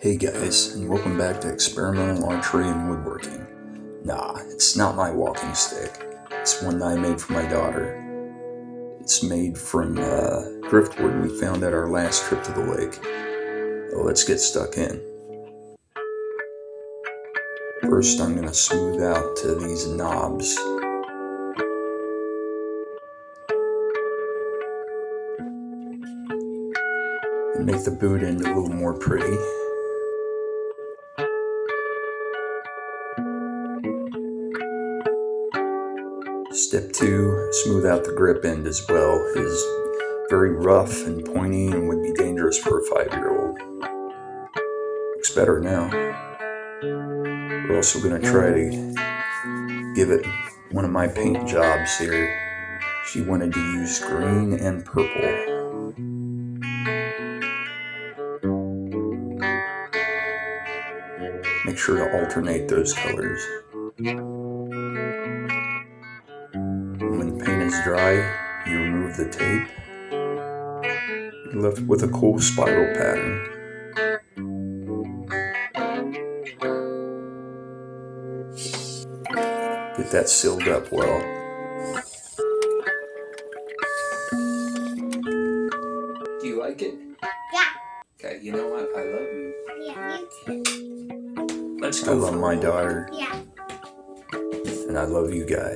Hey guys, and welcome back to Experimental Archery and Woodworking. Nah, it's not my walking stick. It's one that I made for my daughter. It's made from driftwood we found at our last trip to the lake. So let's get stuck in. First, I'm going to smooth out these knobs. And make the boot end a little more pretty. Step 2, smooth out the grip end as well. It is very rough and pointy and would be dangerous for a 5-year-old. Looks better now. We're also going to try to give it one of my paint jobs here. She wanted to use green and purple. Make sure to alternate those colors. When the paint is dry, you remove the tape. You're left with a cool spiral pattern. Get that sealed up well. Do you like it? Yeah. Okay, you know what? I love you. Yeah, you too. Let's go. I love my daughter. Yeah. And I love you guys.